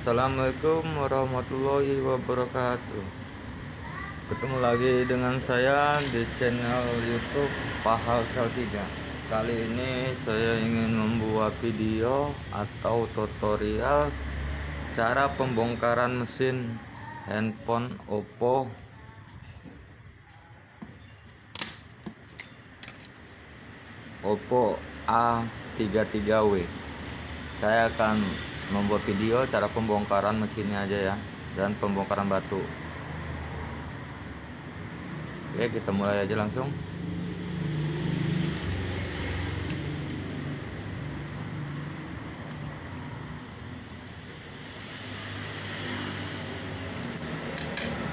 Assalamualaikum warahmatullahi wabarakatuh. Ketemu lagi dengan saya di channel YouTube Pahal Saltiga. Kali ini saya ingin membuat video atau tutorial cara pembongkaran mesin handphone Oppo A33W. Saya akan membuat video cara pembongkaran mesinnya aja ya, dan pembongkaran batu. Oke, kita mulai aja langsung.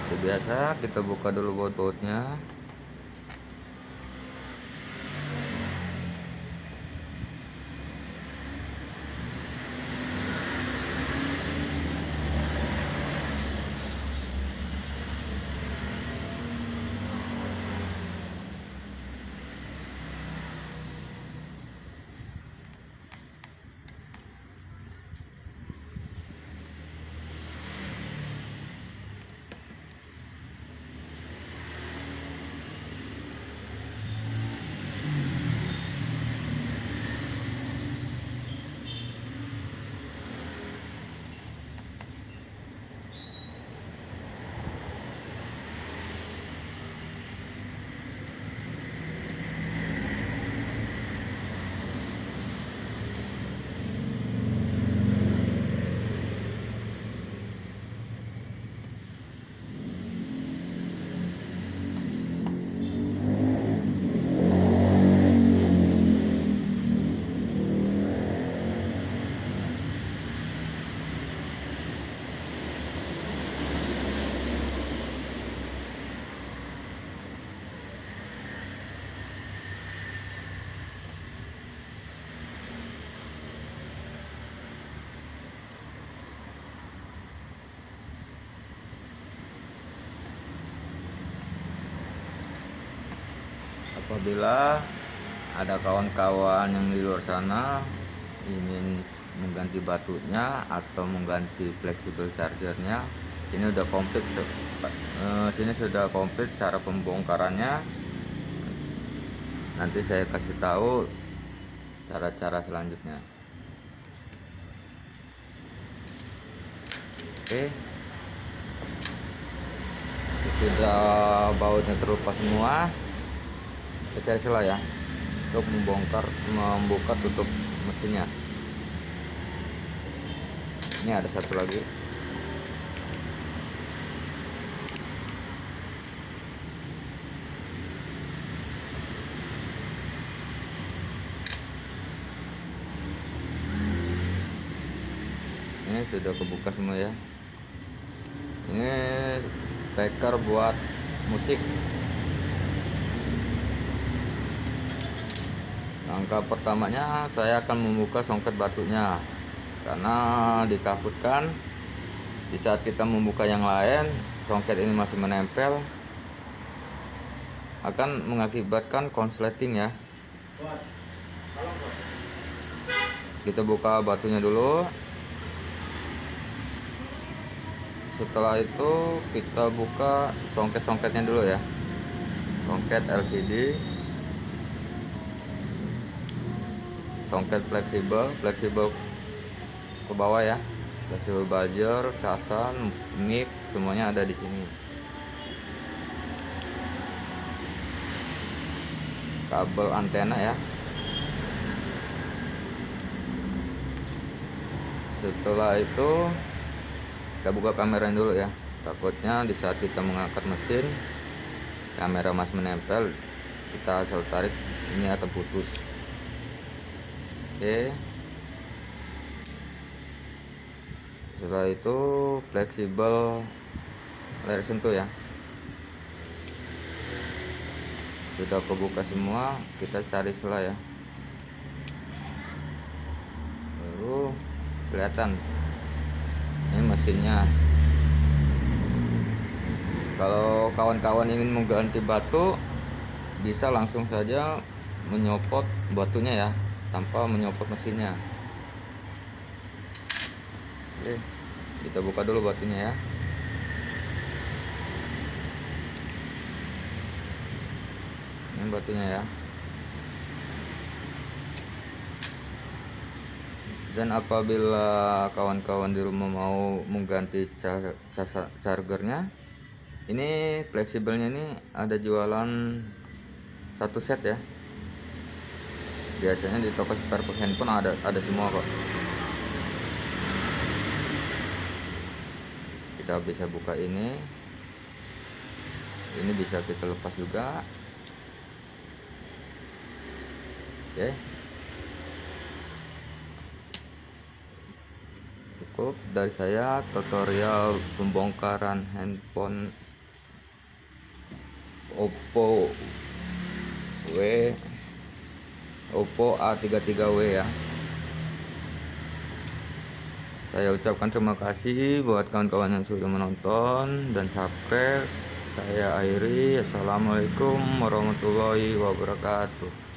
Seperti biasa, kita buka dulu baut-bautnya. Apabila ada kawan-kawan yang di luar sana ingin mengganti batunya atau mengganti fleksibel chargernya, ini udah komplit. Sini sudah komplit cara pembongkarannya. Nanti saya kasih tahu cara-cara selanjutnya. Oke, sudah bautnya terlepas semua. Kita cari celah ya untuk membuka tutup mesinnya. Ini ada satu lagi. Ini sudah kebuka semua ya. Ini speaker buat musik. Langkah pertamanya saya akan membuka songket batunya, karena ditakutkan di saat kita membuka yang lain songket ini masih menempel, akan mengakibatkan konsleting ya. Kita buka batunya dulu. Setelah itu kita buka songket-songketnya dulu ya. Songket LCD, songket fleksibel ke bawah ya, fleksibel buzzer, casan, mic, semuanya ada di sini. Kabel antena ya. Setelah itu kita buka kameranya dulu ya, takutnya di saat kita mengangkat mesin kamera masih menempel, kita asal tarik ini akan putus. Oke, setelah itu fleksibel layar sentuh ya, sudah kebuka semua. Kita cari celah ya, baru kelihatan ini mesinnya. Kalau kawan-kawan ingin mengganti batu, bisa langsung saja menyopot batunya ya, tanpa menyopot mesinnya. Oke, Kita buka dulu batunya ya. Ini batunya ya. Dan apabila kawan-kawan di rumah mau mengganti chargernya, ini fleksibelnya ini ada jualan satu set ya. Biasanya di toko spare handphone ada semua kok. Kita bisa buka ini bisa kita lepas juga. Oke, cukup dari saya tutorial pembongkaran handphone Oppo A33W ya. Saya ucapkan terima kasih buat kawan-kawan yang sudah menonton dan subscribe. Saya akhiri. Assalamualaikum warahmatullahi wabarakatuh.